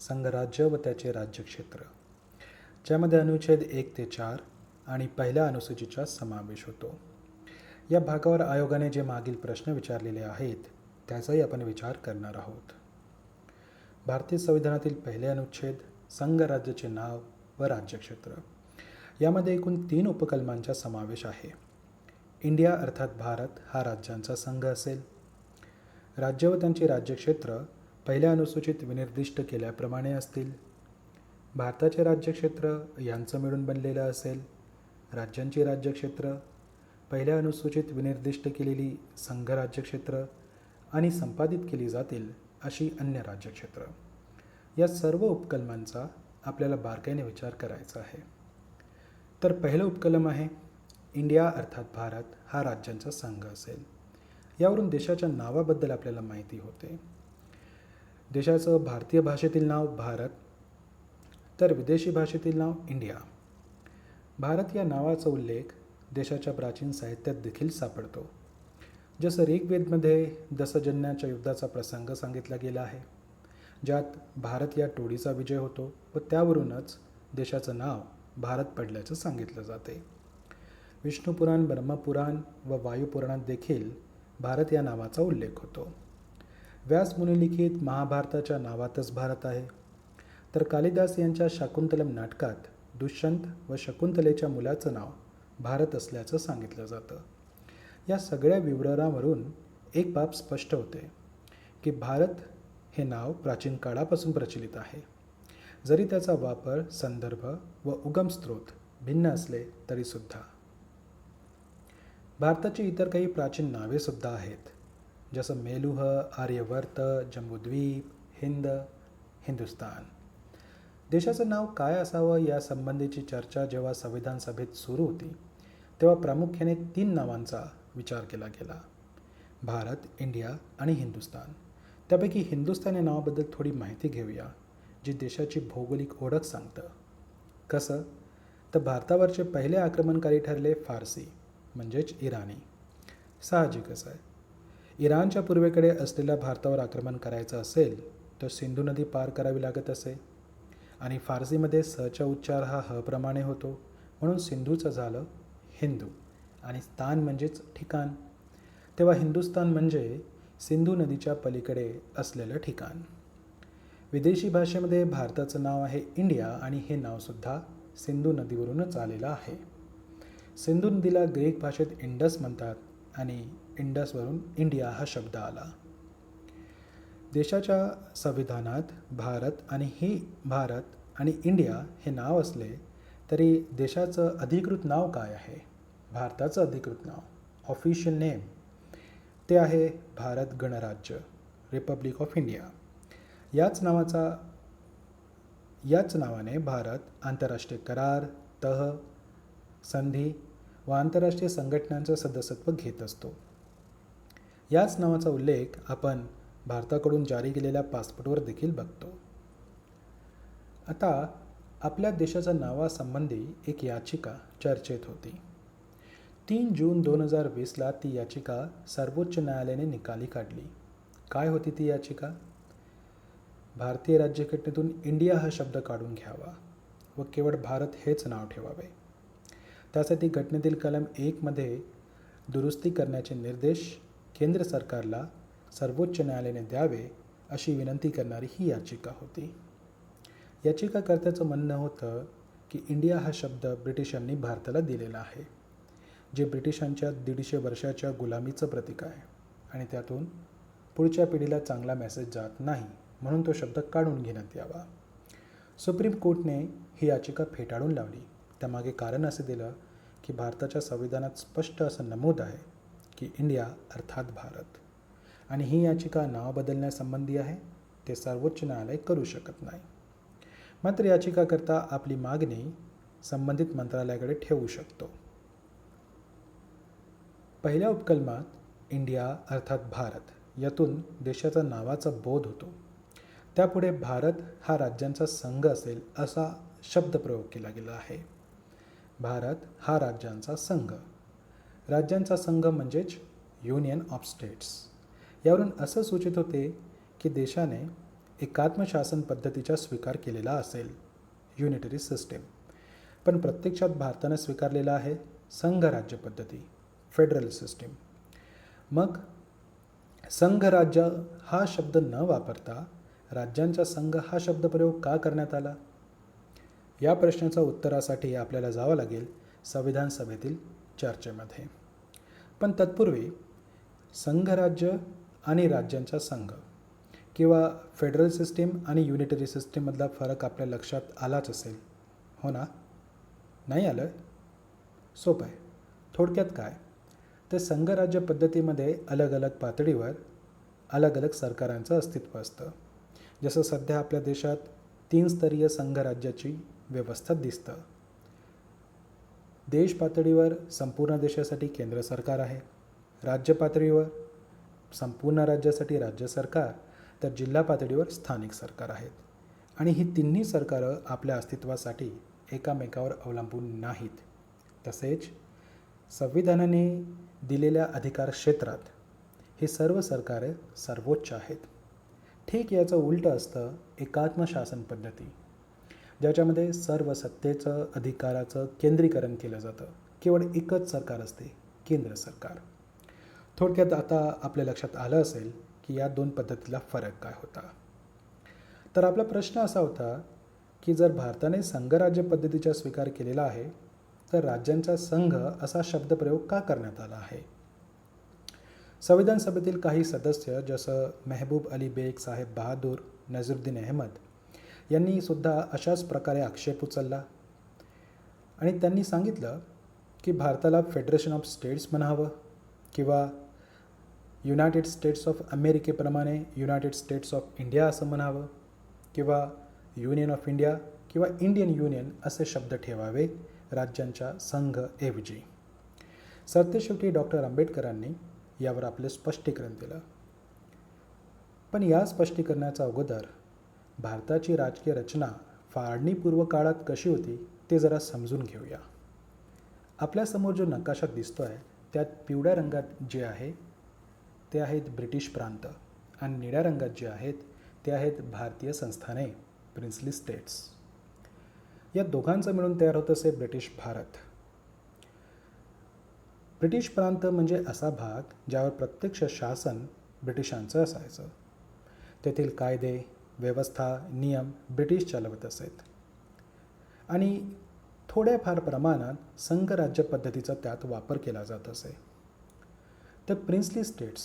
संघराज्य व त्याचे राज्यक्षेत्र, ज्यामध्ये अनुच्छेद 1 ते 4 आणि पहिल्या अनुसूचीचा समावेश होतो. या भागावर आयोगाने जे मागील प्रश्न विचारलेले आहेत त्याचाही आपण विचार करणार आहोत. भारतीय संविधानातील पहिले अनुच्छेद संघराज्याचे नाव व राज्यक्षेत्र, यामध्ये एकूण 3 उपकलमांचा समावेश आहे. इंडिया अर्थात भारत हा राज्यांचा संघ असेल. राज्य व त्यांचे राज्यक्षेत्र पहिल्या अनुसूचित विनिर्दिष्ट केल्याप्रमाणे असतील. भारताचे राज्यक्षेत्र यांचं मिळून बनलेलं असेल. राज्यांची राज्यक्षेत्र पहिल्या अनुसूचित विनिर्दिष्ट केलेली संघ राज्यक्षेत्र आणि संपादित केली जातील अशी अन्य राज्यक्षेत्र. या सर्व उपकलमांचा आपल्याला बारकाईने विचार करायचा आहे. तर पहिलं उपकलम आहे इंडिया अर्थात भारत हा राज्यांचा संघ असेल. यावरून देशाच्या नावाबद्दल आपल्याला माहिती होते. देशाचं भारतीय भाषेतील नाव भारत, तर विदेशी भाषेतील नाव इंडिया. भारत या नावाचा उल्लेख देशाच्या प्राचीन साहित्यात देखील सापडतो. जसं ऋग्वेदमध्ये दशजन्याच्या युद्धाचा प्रसंग सांगितला गेला आहे, ज्यात भारत या टोळीचा विजय होतो व त्यावरूनच देशाचं नाव भारत पडल्याचं सांगितलं जाते. विष्णुपुराण, ब्रह्मपुराण व वायुपुराणात देखील भारत या नावाचा उल्लेख होतो. व्यासमुनिलिखित महाभारताच्या नावातच भारत आहे. तर कालिदास यांच्या शाकुंतलम नाटकात दुष्यंत व शकुंतलेच्या मुलाचं नाव भारत असल्याचं सांगितलं जातं. या सगळ्या विवरणावरून एक बाब स्पष्ट होते की भारत हे नाव प्राचीन काळापासून प्रचलित आहे. जरी त्याचा वापर, संदर्भ व उगम स्रोत भिन्न असले तरीसुद्धा. भारताची इतर काही प्राचीन नावेसुद्धा आहेत, जसं मेलुह, आर्यवर्त, जम्बूद्वीप, हिंद, हिंदुस्तान. देशाचं नाव काय असावं यासंबंधीची चर्चा जेव्हा संविधान सभेत सुरू होती तेव्हा प्रामुख्याने 3 नावांचा विचार केला गेला: भारत, इंडिया आणि हिंदुस्तान. त्यापैकी हिंदुस्तान या नावाबद्दल थोडी माहिती घेऊया, जी देशाची भौगोलिक ओळख सांगतं. कसं? तर भारतावरचे पहिले आक्रमणकारी ठरले फारसी म्हणजेच इराणी. साहजिकच आहे. इराणच्या पूर्वेकडे असलेल्या भारतावर आक्रमण करायचं असेल तर सिंधू नदी पार करावी लागत असे आणि फारसीमध्ये सचा उच्चार हा ह प्रमाणे होतो, म्हणून सिंधूचं झालं हिंदू आणि स्थान म्हणजेच ठिकाण. तेव्हा हिंदुस्तान म्हणजे सिंधू नदीच्या पलीकडे असलेलं ठिकाण. विदेशी भाषेमध्ये भारताचं नाव आहे इंडिया आणि हे नावसुद्धा सिंधू नदीवरूनच आलेलं आहे. सिंधू नदीला ग्रीक भाषेत इंडस म्हणतात आणि इंडसवरून इंडिया हा शब्द आला. देशाच्या संविधानात भारत आणि इंडिया हे नाव असले तरी देशाचं अधिकृत नाव काय आहे? भारताचं अधिकृत नाव, ऑफिशियल नेम, ते आहे भारत गणराज्य, रिपब्लिक ऑफ इंडिया. याच नावाने भारत आंतरराष्ट्रीय करार, तह, संधी व आंतरराष्ट्रीय संघटनांचं सदस्यत्व घेत असतो. याच नावाचा उल्लेख आपण भारताकडून जारी केलेल्या पासपोर्टवर देखील बघतो. आता आपल्या देशाच्या नावासंबंधी एक याचिका चर्चेत होती. 3 जून 2020ला ती याचिका सर्वोच्च न्यायालयाने निकाली काढली. काय होती ती याचिका? भारतीय राज्यघटनेतून इंडिया हा शब्द काढून घ्यावा व केवळ भारत हेच नाव ठेवावे. त्यासाठी घटनेतील कलम 1 मध्ये दुरुस्ती करण्याचे निर्देश केंद्र सरकारला सर्वोच्च न्यायालयाने द्यावे अशी विनंती करणारी ही याचिका होती. याचिकाकर्त्याचं म्हणणं होतं की इंडिया हा शब्द ब्रिटिशांनी भारताला दिलेला आहे, जे ब्रिटिशांच्या 150 वर्षाच्या गुलामीचं प्रतीक आहे आणि त्यातून पुढच्या पिढीला चांगला मेसेज जात नाही, म्हणून तो शब्द काढून घेण्यात यावा. सुप्रीम कोर्टने ही याचिका फेटाळून लावली. त्यामागे कारण असे दिलं की भारताच्या संविधानात स्पष्ट असं नमूद आहे की इंडिया अर्थात भारत आणि ही याचिका नाव बदलण्यासंबंधी आहे, ते सर्वोच्च न्यायालय करू शकत नाही. मात्र याचिकाकर्ता आपली मागणी संबंधित मंत्रालयाकडे ठेवू शकतो. पहिल्या उपकलमात इंडिया अर्थात भारत यातून देशाचा नावाचा बोध होतो. त्यापुढे भारत हा राज्यांचा संघ असेल असा शब्दप्रयोग केला गेला आहे. भारत हा राज्यांचा संघ. राज्यांचा संघ म्हणजेच युनियन ऑफ स्टेट्स. यावरून असं सूचित होते की देशाने एकात्म शासन पद्धतीचा स्वीकार केलेला असेल, युनिटरी सिस्टीम. पण प्रत्यक्षात भारताने स्वीकारलेला आहे संघराज्य पद्धती, फेडरल सिस्टीम. मग संघराज्य हा शब्द न वापरता राज्यांचा संघ हा शब्दप्रयोग का करण्यात आला? या प्रश्नाच्या उत्तरासाठी आपल्याला जावं लागेल संविधान सभेतील चर्चेमध्ये. पण तत्पूर्वी संघराज्य आणि राज्यांचा संघ किंवा फेडरल सिस्टीम आणि युनिटरी सिस्टीममधला फरक आपल्या लक्षात आलाच असेल, हो ना? नाही आलं? सोपं आहे. थोडक्यात काय, तर संघराज्य पद्धतीमध्ये अलग अलग पातळीवर अलग अलग सरकारांचं अस्तित्व असतं. जसं सध्या आपल्या देशात 3 स्तरीय संघराज्याची व्यवस्था दिसतं. देश पातळीवर संपूर्ण देशासाठी केंद्र सरकार आहे, राज्य पातळीवर संपूर्ण राज्यासाठी राज्य सरकार, तर जिल्हा पातळीवर स्थानिक सरकार आहेत. आणि ही तिन्ही सरकारं आपल्या अस्तित्वासाठी एकामेकावर अवलंबून नाहीत. तसेच संविधानाने दिलेल्या अधिकार क्षेत्रात ही सर्व सरकारे सर्वोच्च आहेत. ठीक याचं उलटं असतं एकात्म शासन पद्धती, ज्याच्यामध्ये सर्व सत्तेचं अधिकाराचं केंद्रीकरण केलं जातं. केवळ एकच सरकार असते, केंद्र सरकार. थोडक्यात आता आपल्या लक्षात आलं असेल की या 2 पद्धतीला फरक काय होता. तर आपला प्रश्न असा होता की जर भारताने संघराज्य पद्धतीचा स्वीकार केलेला आहे, तर राज्यांचा संघ असा शब्दप्रयोग का करण्यात आला आहे? संविधान सभेतील काही सदस्य जसं मेहबूब अली बेग साहेब बहादूर, नझरुद्दीन अहमद यांनी सुद्धा अशाच प्रकारे आक्षेप उचलला आणि त्यांनी सांगितलं की भारताला फेडरेशन ऑफ स्टेट्स म्हणावं किंवा युनायटेड स्टेट्स ऑफ अमेरिकेप्रमाणे युनायटेड स्टेट्स ऑफ इंडिया असं म्हणावं किंवा युनियन ऑफ इंडिया किंवा इंडियन युनियन असे शब्द ठेवावे राज्यांच्या संघऐवजी. सरतेशेवटी डॉक्टर आंबेडकरांनी यावर आपले स्पष्टीकरण दिलं. पण या स्पष्टीकरणाच्या अगोदर भारताची राजकीय रचना फाळणीपूर्व काळात कशी होती ते जरा समजून घेऊया. आपल्यासमोर जो नकाशा दिसतो आहे त्यात पिवळ्या रंगात जे आहे ते आहेत ब्रिटिश प्रांत आणि निळ्या रंगात जे आहेत ते आहेत भारतीय संस्थाने, प्रिन्सली स्टेट्स. या दोघांचं मिळून तयार होत असे ब्रिटिश भारत. ब्रिटिश प्रांत म्हणजे असा भाग ज्यावर प्रत्यक्ष शासन ब्रिटिशांचं असायचं. तेथील कायदे, व्यवस्था, नियम ब्रिटिश चालवत असत आणि थोड्याफार प्रमाणात संघराज्य पद्धतीचा त्यात वापर केला जात असे. तर प्रिन्सली स्टेट्स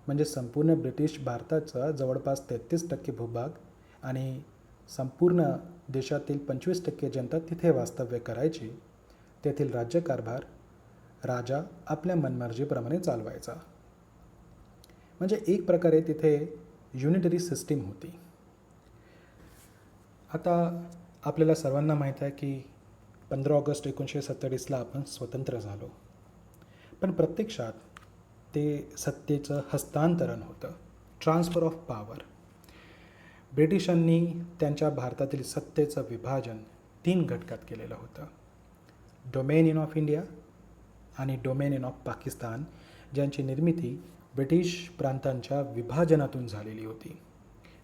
म्हणजे संपूर्ण ब्रिटिश भारताचा जवळपास 33% भूभाग आणि संपूर्ण देशातील 25% जनता तिथे वास्तव्य करायची. तेथील राज्यकारभार राजा आपल्या मनमर्जीप्रमाणे चालवायचा. म्हणजे एक प्रकारे तिथे युनिटरी सिस्टीम होती. आता आपल्याला सर्वांना माहीत आहे की 15 ऑगस्ट 1947ला आपण स्वतंत्र झालो. पण प्रत्यक्षात ते सत्तेचं हस्तांतरण होतं, ट्रान्सफर ऑफ पॉवर. ब्रिटिशांनी त्यांच्या भारतातील सत्तेचं विभाजन 3 घटकात केलेलं होतं. डोमेनियन ऑफ इंडिया आणि डोमेनियन ऑफ पाकिस्तान, ज्यांची निर्मिती ब्रिटिश प्रांतांच्या विभाजनातून झालेली होती.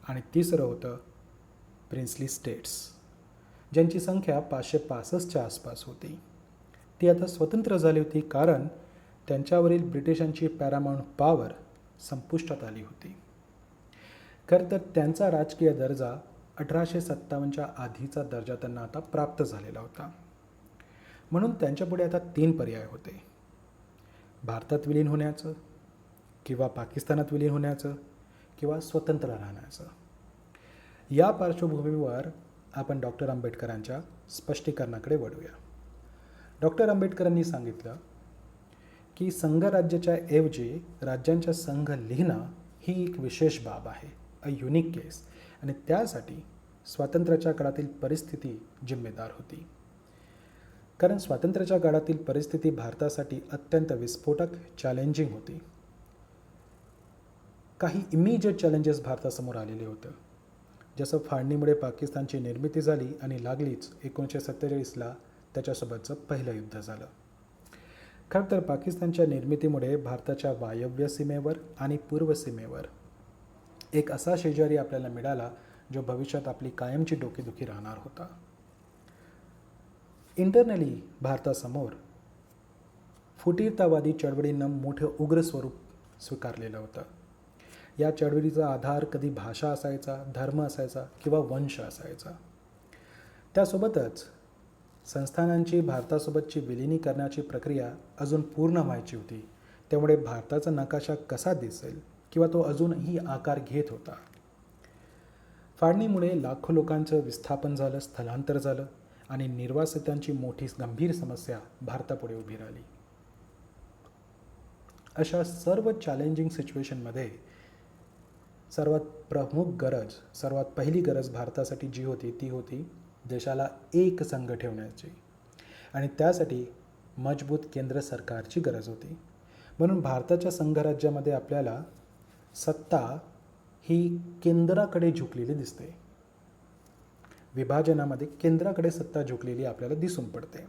आणि तिसरं होतं प्रिन्सली स्टेट्स, ज्यांची संख्या 565च्या आसपास होती. ती आता स्वतंत्र झाली होती कारण त्यांच्यावरील ब्रिटिशांची पॅरामाउंट पॉवर संपुष्टात आली होती. खरं तर त्यांचा राजकीय दर्जा 1857च्या आधीचा दर्जा त्यांना आता प्राप्त झालेला होता. म्हणून त्यांच्यापुढे आता 3 पर्याय होते: भारतात विलीन होण्याचं किंवा पाकिस्तानात विलीन होण्याचं किंवा स्वतंत्र राहण्याचं. या पार्श्वभूमीवर आपण डॉक्टर आंबेडकरांच्या स्पष्टीकरणाकडे वळूया. डॉक्टर आंबेडकरांनी सांगितलं की संघराज्याच्या ऐवजी राज्यांचा संघ लिहिणं ही एक विशेष बाब आहे, अ युनिक केस, आणि त्यासाठी स्वातंत्र्याच्या काळातील परिस्थिती जिम्मेदार होती. कारण स्वातंत्र्याच्या काळातील परिस्थिती भारतासाठी अत्यंत विस्फोटक, चॅलेंजिंग होती. काही इमिजिएट चॅलेंजेस भारतासमोर आलेले होतं. जसं फाळणीमुळे पाकिस्तानची निर्मिती झाली आणि लागलीच 1947ला त्याच्यासोबतचं पहिलं युद्ध झालं. खरं तर पाकिस्तानच्या निर्मितीमुळे भारताच्या वायव्य सीमेवर आणि पूर्व सीमेवर एक असा शेजारी आपल्याला मिळाला जो भविष्यात आपली कायमची डोकेदुखी राहणार होता. इंटरनली भारतासमोर फुटीरतावादी चळवळीनं मोठं उग्र स्वरूप स्वीकारलेलं होतं. या चळवळीचा आधार कधी भाषा असायचा, धर्म असायचा किंवा वंश असायचा. त्यासोबतच संस्थानांची भारतासोबतची विलिनीकरणाची प्रक्रिया अजून पूर्ण व्हायची होती. त्यामुळे भारताचा नकाशा कसा दिसेल किंवा तो अजूनही आकार घेत होता. फाळणीमुळे लाखो लोकांचं विस्थापन झालं, स्थलांतर झालं आणि निर्वासितांची मोठी गंभीर समस्या भारतापुढे उभी राहिली. अशा सर्व चॅलेंजिंग सिच्युएशनमध्ये सर्वात पहिली गरज भारतासाठी जी होती ती होती देशाला एक संघ ठेवण्याची आणि त्यासाठी मजबूत केंद्र सरकारची गरज होती. म्हणून भारताच्या संघराज्यामध्ये आपल्याला सत्ता ही केंद्राकडे झुकलेली दिसते. विभाजनामध्ये केंद्राकडे सत्ता झुकलेली आपल्याला दिसून पडते.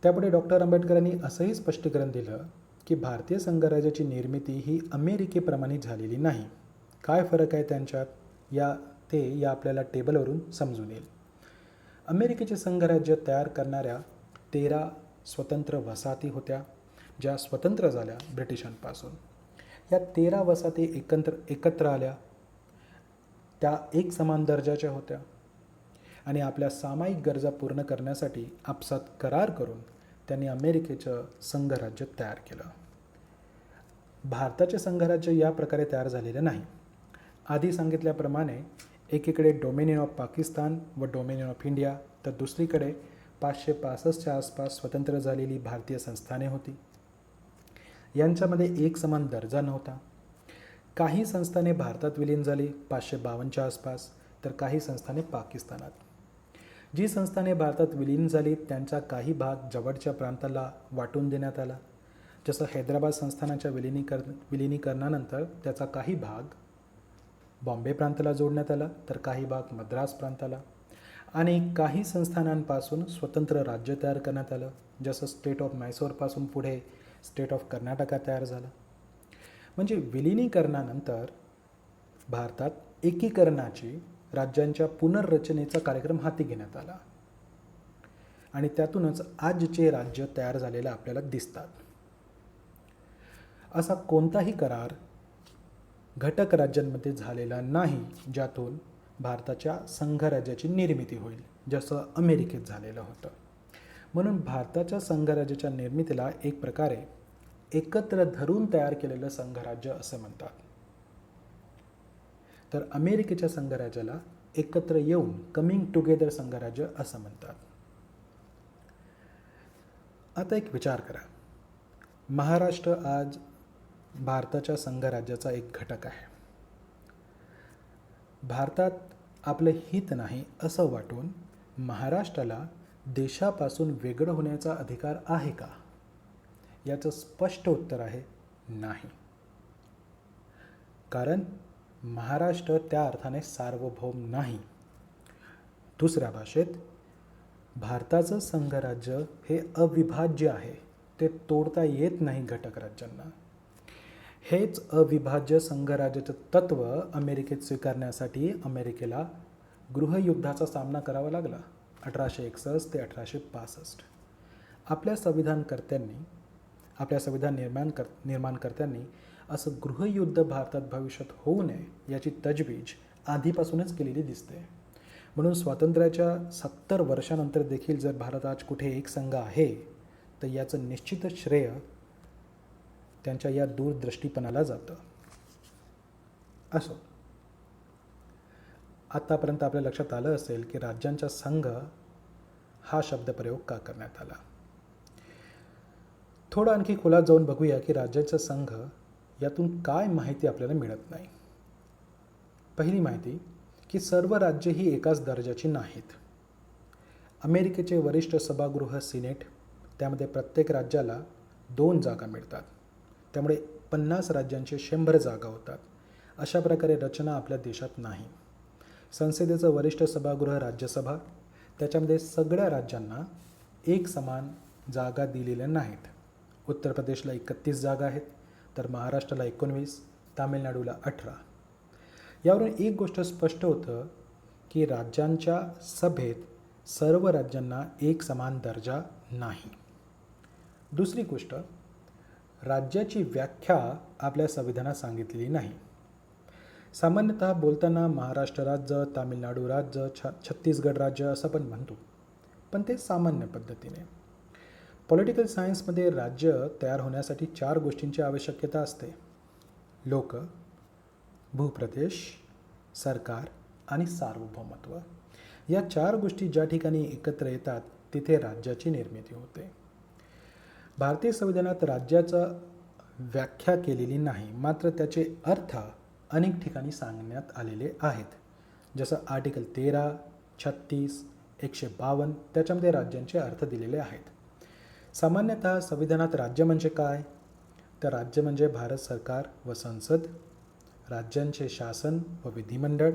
त्यापुढे डॉक्टर आंबेडकरांनी असंही स्पष्टीकरण दिलं की भारतीय संघराज्याची निर्मिती ही अमेरिकेप्रमाणे झालेली नाही. काय फरक आहे त्यांच्यात या आपल्याला टेबलवरून समजून येईल. अमेरिकेचे संघराज्य तयार करणाऱ्या 13 स्वतंत्र वसाहती होत्या ज्या स्वतंत्र झाल्या ब्रिटिशांपासून. या 13 वसाहती एकत्र आल्या. त्या एक समान दर्जाच्या होत्या आणि आपल्या सामायिक गरजा पूर्ण करण्यासाठी आपसात करार करून त्यांनी अमेरिकेचं संघराज्य तयार केलं. भारताचे संघराज्य या प्रकारे तयार झालेले नाही. आधी सांगितल्याप्रमाणे एकीकडे डोमिनियन ऑफ पाकिस्तान व डोमिनियन ऑफ इंडिया तर दुसरीकडे 565च्या आसपास स्वतंत्र झालेली भारतीय संस्थाने होती. यांच्यामध्ये एक समान दर्जा नव्हता. काही संस्थाने भारतात विलीन झाली 552च्या आसपास तर काही संस्थाने पाकिस्तानात. जी संस्थाने भारतात विलीन झाली त्यांचा काही भाग जवळच्या प्रांताला वाटून देण्यात आला. जसं हैदराबाद संस्थानाच्या विलिनीकरणानंतर त्याचा काही भाग बॉम्बे प्रांताला जोडण्यात आला तर काही भाग मद्रास प्रांताला आणि काही संस्थानांपासून स्वतंत्र राज्य तयार करण्यात आलं. जसं स्टेट ऑफ मैसूरपासून पुढे स्टेट ऑफ कर्नाटका तयार झालं. म्हणजे विलिनीकरणानंतर भारतात एकीकरणाची राज्यांच्या पुनर्रचनेचा कार्यक्रम हाती घेण्यात आला आणि त्यातूनच आजचे राज्य तयार झालेले आपल्याला दिसतात. असा कोणताही करार घटक राज्यांमध्ये झालेला नाही ज्यातून भारताच्या संघराज्याची निर्मिती होईल, जसं अमेरिकेत झालेलं होतं. म्हणून भारताच्या संघराज्याच्या निर्मितीला एक प्रकारे एकत्र धरून तयार केलेलं संघराज्य असं म्हणतात. तर अमेरिकेच्या संघराज्याला एकत्र येऊन कमिंग टुगेदर संघराज्य असं म्हणतात. आता एक विचार करा. महाराष्ट्र आज भारताच्या संघराज्याचा एक घटक आहे. भारतात आपलं हित नाही असं वाटून महाराष्ट्राला देशापासून वेगळं होण्याचा अधिकार आहे का? याचं स्पष्ट उत्तर आहे नाही. कारण महाराष्ट्र त्या अर्थाने सार्वभौम नाही. दुसऱ्या भाषेत भारताचं संघराज्य हे अविभाज्य आहे. ते तोडता येत नाही घटक राज्यांना. हेच अविभाज्य संघराज्याचं तत्त्व अमेरिकेत स्वीकारण्यासाठी अमेरिकेला गृहयुद्धाचा सामना करावा लागला 1861 ते 1865. आपल्या संविधान निर्माणकर्त्यांनी असं गृहयुद्ध भारतात भविष्यात होऊ नये याची तजवीज आधीपासूनच केलेली दिसते. म्हणून स्वातंत्र्याच्या 70 वर्षानंतर देखील जर भारत आज कुठे एक संघ आहे तर याचं निश्चितच श्रेय त्यांच्या या दूरदृष्टीपणाला जातं. असो, आतापर्यंत आपल्या लक्षात आलं असेल की राज्यांचा संघ हा शब्दप्रयोग का करण्यात आला. थोडं आणखी खोलात जाऊन बघूया की राज्याचा संघ यातून काय माहिती आपल्याला मिळत नाही. पहिली माहिती की सर्व राज्ये ही एकाच दर्जाची नाहीत. अमेरिकेचे वरिष्ठ सभागृह सिनेट, त्यामध्ये प्रत्येक राज्याला 2 जागा मिळतात. त्यामुळे 50 राज्यांचे 100 जागा होतात. अशा प्रकारे रचना आपल्या देशात नाही. संसदेचं वरिष्ठ सभागृह राज्यसभा, त्याच्यामध्ये सगळ्या राज्यांना एक समान जागा दिलेल्या नाहीत. उत्तर प्रदेशला 31 जागा आहेत तर महाराष्ट्राला 19, तामिळनाडूला 18. यावरून एक गोष्ट स्पष्ट होतं की राज्यांच्या सभेत सर्व राज्यांना एक समान दर्जा नाही. दुसरी गोष्ट, राज्याची व्याख्या आपल्या संविधानात सांगितलेली नाही. सामान्यतः बोलताना महाराष्ट्र राज्य, तामिळनाडू राज्य, छत्तीसगड राज्य असं पण म्हणतो, पण ते सामान्य पद्धतीने. पॉलिटिकल सायन्समध्ये राज्य तयार होण्यासाठी 4 गोष्टींची आवश्यकता असते: लोक, भूप्रदेश, सरकार आणि सार्वभौमत्व. या 4 गोष्टी ज्या ठिकाणी एकत्र येतात तिथे राज्याची निर्मिती होते. भारतीय संविधानात राज्याचं व्याख्या केलेली नाही, मात्र त्याचे अर्थ अनेक ठिकाणी सांगण्यात आलेले आहेत. जसं आर्टिकल 13, 36, 152 त्याच्यामध्ये राज्यांचे अर्थ दिलेले आहेत. सामान्यतः संविधानात राज्य म्हणजे काय? तर राज्य म्हणजे भारत सरकार व संसद, राज्यांचे शासन व विधिमंडळ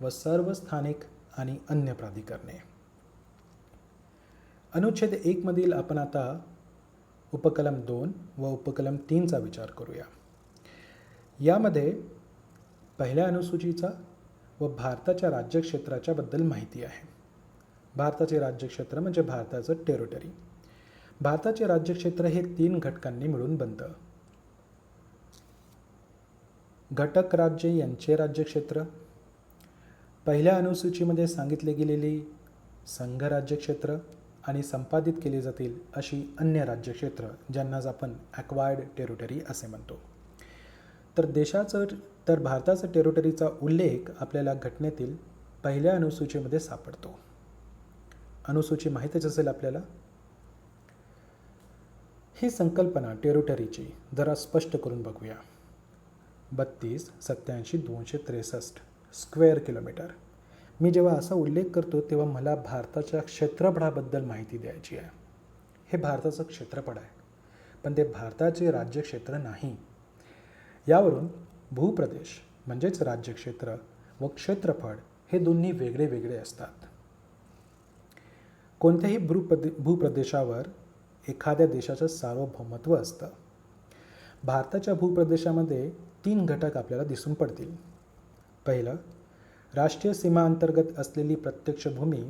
व सर्व स्थानिक आणि अन्य प्राधिकरणे. अनुच्छेद 1 मधील आपण आता उपकलम 2 व उपकलम 3चा विचार करूया. यामध्ये पहिल्या अनुसूचीचा व भारताच्या राज्यक्षेत्राच्या बद्दल माहिती आहे. भारताचे राज्यक्षेत्र म्हणजे भारताचं टेरिटरी. भारताचे राज्यक्षेत्र हे 3 घटकांनी मिळून बनतं. घटक राज्ये यांचे राज्यक्षेत्र, पहिल्या अनुसूचीमध्ये सांगितले गेलेली संघ राज्यक्षेत्र आणि संपादित केली जातील अशी अन्य राज्यक्षेत्र ज्यांनाच आपण ॲक्वायर्ड टेरिटरी असे म्हणतो. तर भारताचं टेरिटरीचा उल्लेख आपल्याला घटनेतील पहिल्या अनुसूचीमध्ये सापडतो. अनुसूची माहीतच असेल आपल्याला. ही संकल्पना टेरिटरीची जरा स्पष्ट करून बघूया. 32, 87, 263 स्क्वेअर किलोमीटर. मी जेव्हा असा उल्लेख करतो तेव्हा मला भारताच्या क्षेत्रफळाबद्दल माहिती द्यायची आहे. हे भारताचं क्षेत्रफळ आहे, पण ते भारताचे राज्यक्षेत्र नाही. यावरून भूप्रदेश म्हणजेच राज्यक्षेत्र व क्षेत्रफळ हे दोन्ही वेगळे वेगळे असतात. कोणत्याही भूप्रदेशावर एखाद्या देशाचं सार्वभौमत्व असतं. भारताच्या भूप्रदेशामध्ये 3 घटक आपल्याला दिसून पडतील. पहिलं, राष्ट्रीय सीमा अंतर्गत असलेली प्रत्यक्ष भूमी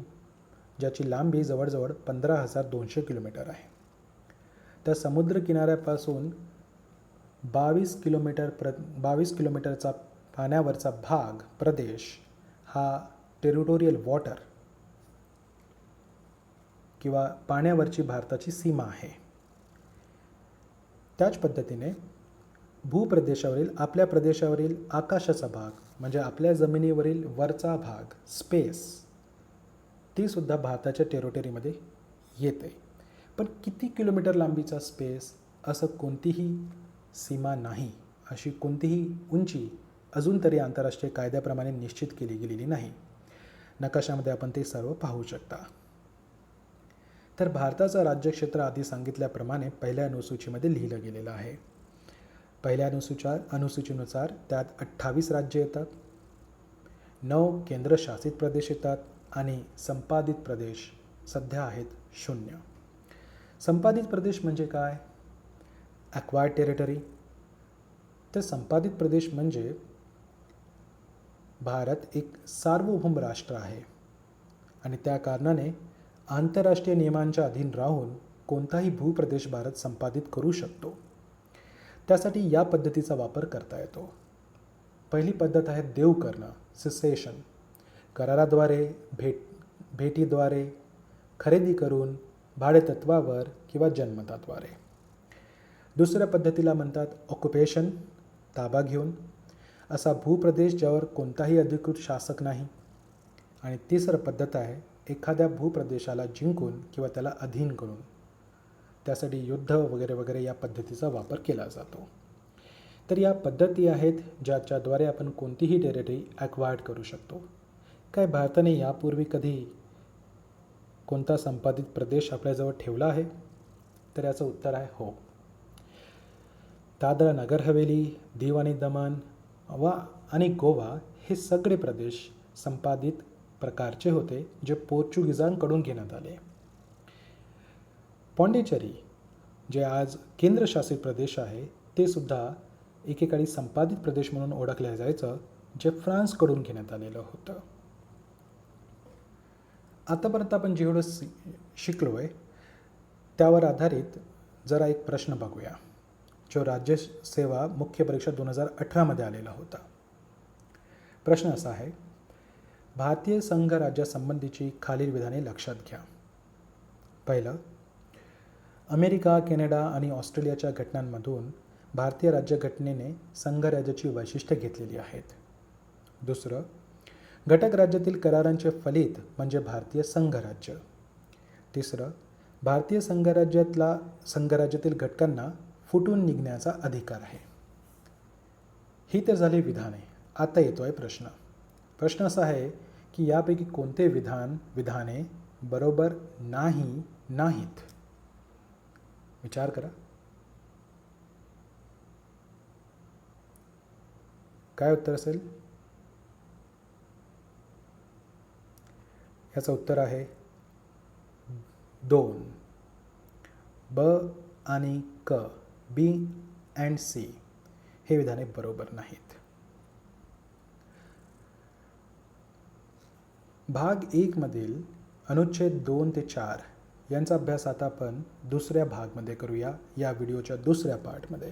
ज्याची लांबी जवळजवळ 15,200 किलोमीटर आहे. त्या समुद्र किनाऱ्यापासून 22 किलोमीटरचा पाण्यावरचा भाग प्रदेश हा टेरिटोरियल वॉटर किंवा पाण्यावरची भारताची सीमा आहे. त्याच पद्धतीने भूप्रदेशावरील आपल्या प्रदेशावरील आकाशाचा भाग म्हणजे आपल्या जमिनीवरील वरचा भाग स्पेस, ती सुद्धा भारताच्या टेरिटरीमध्ये येते. पण किती किलोमीटर लांबीचा स्पेस असं कोणतीही सीमा नाही, अशी कोणतीही उंची अजून तरी आंतरराष्ट्रीय कायद्याप्रमाणे निश्चित केली गेलेली नाही. नकाशामध्ये आपण ते सर्व पाहू शकता. तर भारताचं राज्यक्षेत्र आधी सांगितल्याप्रमाणे पहिल्या अनुसूचीमध्ये लिहिलं गेलेलं आहे. पहिल्या अनुसूचीनुसार त्यात 28 राज्ये येतात, 9 केंद्रशासित प्रदेश येतात आणि संपादित प्रदेश सध्या आहेत 0. संपादित प्रदेश म्हणजे काय? Acquired territory. तर संपादित प्रदेश म्हणजे भारत एक सार्वभौम राष्ट्र आहे आणि त्या कारणाने आंतरराष्ट्रीय नियमांच्या अधीन राहून कोणताही भूप्रदेश भारत संपादित करू शकतो. त्यासाठी या पद्धतीचा वापर करता येतो. पहिली पद्धत आहे देऊ करणं, सिसेशन. कराराद्वारे, भेटीद्वारे, खरेदी करून, भाडेतत्वावर किंवा जन्मताद्वारे. दुसऱ्या पद्धतीला म्हणतात ऑक्युपेशन, ताबा घेऊन. असा भूप्रदेश ज्यावर कोणताही अधिकृत शासक नाही. आणि तिसरं पद्धत आहे एखाद्या भूप्रदेशाला जिंकून किंवा त्याला अधीन करून. त्यासाठी युद्ध वगैरे वगैरे या पद्धतीचा वापर केला जातो. तर या पद्धती आहेत ज्याच्याद्वारे आपण कोणतीही टेरिटरी ॲक्वायर्ड करू शकतो. काय भारताने यापूर्वी कधी कोणता संपादित प्रदेश आपल्याजवळ ठेवला आहे? तर याचं उत्तर आहे हो. दादरा नगर हवेली, दीव आणि दमण आणि गोवा हे सगळे प्रदेश संपादित प्रकारचे होते जे पोर्चुगीजांकडून घेण्यात आले. पॉंडिचेरी जे आज केंद्रशासित प्रदेश आहे ते सुद्धा एकेकाळी संपादित प्रदेश म्हणून ओळखलं जायचं, जे फ्रान्सकडून घेण्यात आलेलं होतं. आतापर्यंत आपण जेवढं शिकलो आहे त्यावर आधारित जरा एक प्रश्न बघूया, जो राज्यसेवा मुख्य परीक्षा 2018मध्ये आलेला होता. प्रश्न असा आहे, भारतीय संघ राज्यासंबंधीची खालील विधाने लक्षात घ्या. पहिलं, अमेरिका, कॅनडा आणि ऑस्ट्रेलियाच्या घटनांमधून भारतीय राज्यघटनेने संघराज्याची वैशिष्ट्ये घेतलेली आहेत. दुसरं, घटक राज्यातील करारांचे फलित म्हणजे भारतीय संघराज्य. तिसरं, भारतीय संघराज्यातील घटकांना फुटून निघण्याचा अधिकार आहे. ही तर झाली विधाने. आता येतो आहे प्रश्न. प्रश्न असा आहे की यापैकी कोणते विधाने बरोबर नाहीत. विचार करा. काय उत्तर असेल? याचं उत्तर आहे 2. ब आणि क, बी अँड सी हे विधाने बरोबर नाहीत. भाग 1 मधील अनुच्छेद 2 ते 4 यांचा अभ्यास आता आपण दुसऱ्या भागमध्ये करूया, या व्हिडिओच्या दुसऱ्या पार्टमध्ये.